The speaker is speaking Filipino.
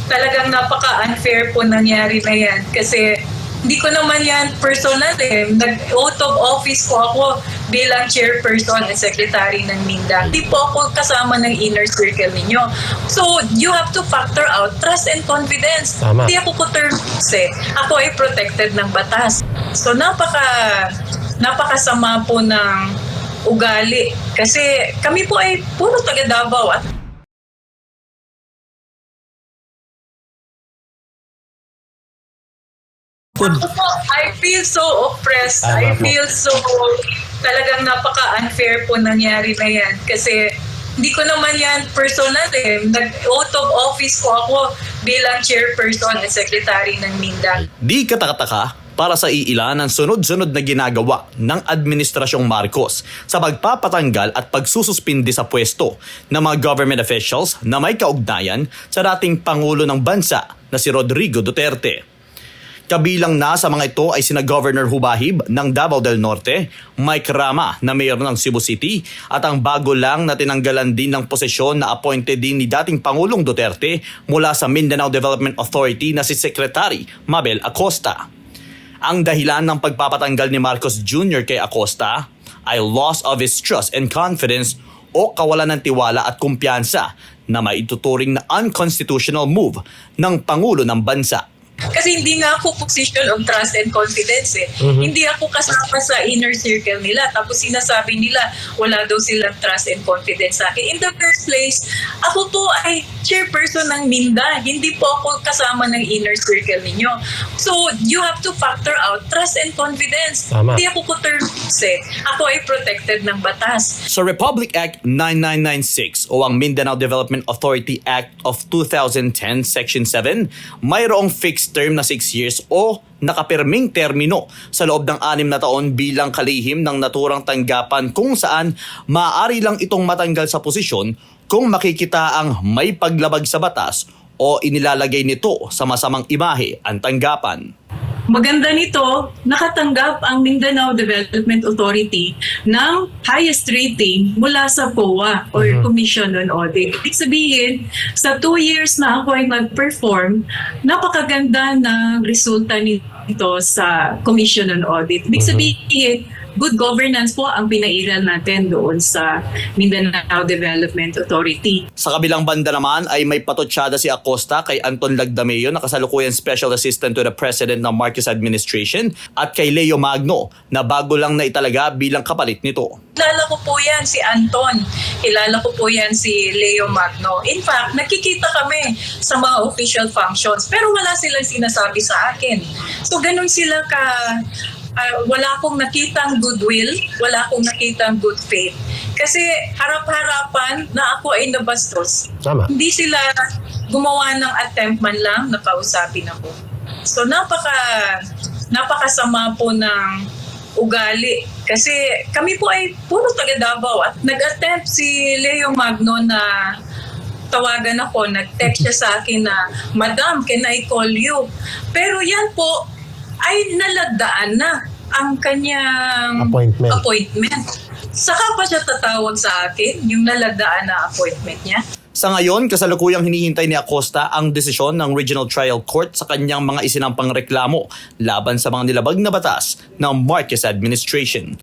talagang napaka-unfair po nangyari na yan. Kasi hindi ko naman yan personal eh. Nag-oath of office po ako bilang chairperson at secretary ng MINDA. Hindi po ako kasama ng inner circle ninyo. So, you have to factor out trust and confidence. Tama. Hindi ako po terms eh. Ako ay protected ng batas. So, napakasama po ng ugali. Kasi kami po ay puro taga Davao at ako po, I feel so oppressed. I feel so talagang napaka-unfair po nangyari na yan. Kasi hindi ko naman yan personal eh. Nag-oath of office po ako bilang chairperson at secretary ng MINDA. Di katakataka para sa iilan ang sunod-sunod na ginagawa ng Administrasyong Marcos sa pagpapatanggal at pagsususpindi sa pwesto ng mga government officials na may kaugnayan sa dating Pangulo ng Bansa na si Rodrigo Duterte. Kabilang na sa mga ito ay sina Governor Hubahib ng Davao del Norte, Mike Rama na mayor ng Cebu City at ang bago lang na tinanggalan din ng posisyon na appointed din ni dating Pangulong Duterte mula sa Mindanao Development Authority na si Secretary Mabel Acosta. Ang dahilan ng pagpapatanggal ni Marcos Jr. kay Acosta ay loss of his trust and confidence o kawalan ng tiwala at kumpiyansa na maituturing na unconstitutional move ng Pangulo ng Bansa. Kasi hindi nga ako position of trust and confidence eh. Hindi ako kasama sa inner circle nila. Tapos sinasabi nila wala daw silang trust and confidence sa akin. In the first place, ako po ay chairperson ng MINDA. Hindi po ako kasama ng inner circle ninyo. So, you have to factor out trust and confidence. Tama. Hindi ako po terms eh. Ako ay protected ng batas. Sa Republic Act 9996 o ang Mindanao Development Authority Act of 2010 Section 7, mayroong fixed term na 6 years o nakapirming termino sa loob ng 6 na taon bilang kalihim ng naturang tanggapan kung saan maaari lang itong matanggal sa posisyon kung makikita ang may paglabag sa batas o inilalagay nito sa masamang imahe ang tanggapan. Maganda nito, nakatanggap ang Mindanao Development Authority ng highest rating mula sa COA or Commission on Audit. Ibig sabihin, sa 2 years na ako ay mag-perform, napakaganda ng resulta nito sa Commission on Audit. Ibig sabihin, good governance po ang pinairal natin doon sa Mindanao Development Authority. Sa kabilang banda naman ay may patotsyada si Acosta kay Anton Lagdameo na kasalukuyan Special Assistant to the President ng Marcos Administration at kay Leo Magno na bago lang na italaga bilang kapalit nito. Kilala ko po yan si Anton. Kilala ko po yan si Leo Magno. In fact, nakikita kami sa mga official functions pero wala silang sinasabi sa akin. So ganun sila wala akong nakitang goodwill, wala akong nakitang good faith. Kasi harap-harapan na ako ay nabastos. Tama. Hindi sila gumawa ng attempt man lang na kausapin ako. So napakasama po ng ugali. Kasi kami po ay puro taga Davao at nag-attempt si Leo Magno na tawagan ako, nag-text siya sa akin na, "Madam, can I call you?" Pero yan po ay nalagdaan na ang kanyang appointment. Saka pa siya tatawag sa akin, yung nalagdaan na appointment niya. Sa ngayon, kasalukuyang hinihintay ni Acosta ang desisyon ng Regional Trial Court sa kanyang mga isinampang reklamo laban sa mga nilabag na batas ng Marcos Administration.